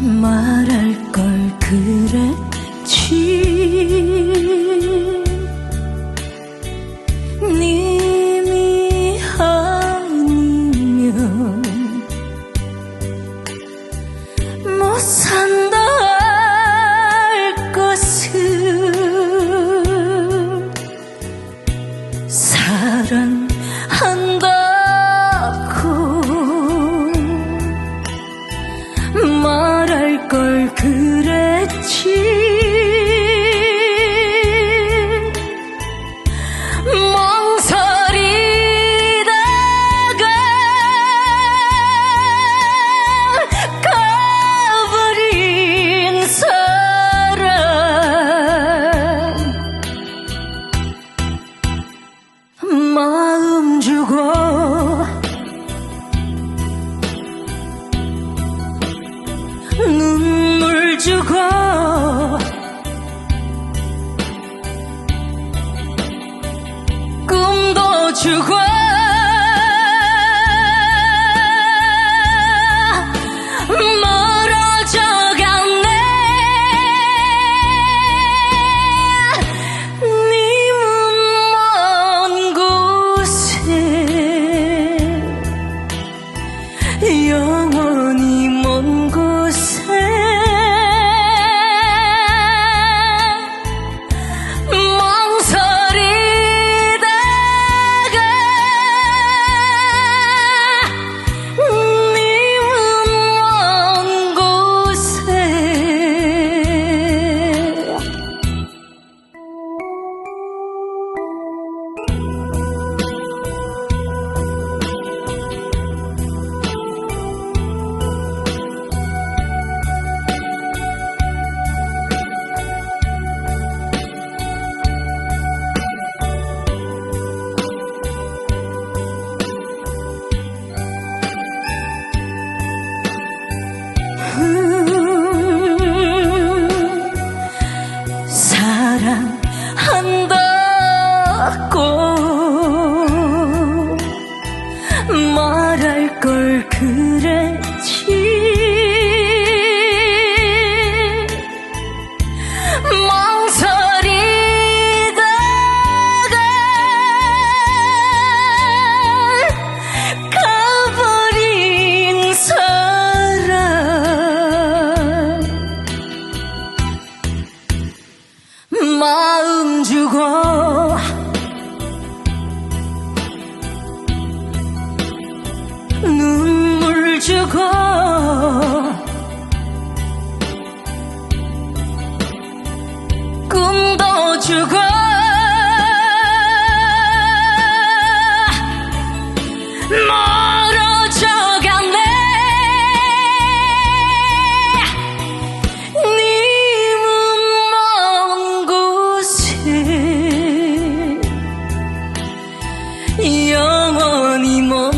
말할 걸 그랬지. 님이 아니면 못 산다 할 것을 사랑한다고 말할 걸 그랬지. 마음 주고 눈물 주고 꿈도 주고 영원히 먼 곳에 멍설이다가 님은 먼 사랑한다고 말할 걸 그랬지. 멍설이다가 가버린 사랑 마음 주고 눈물 주고 꿈도 주고 멀어져가네. 님은 먼 곳에 영원히 먼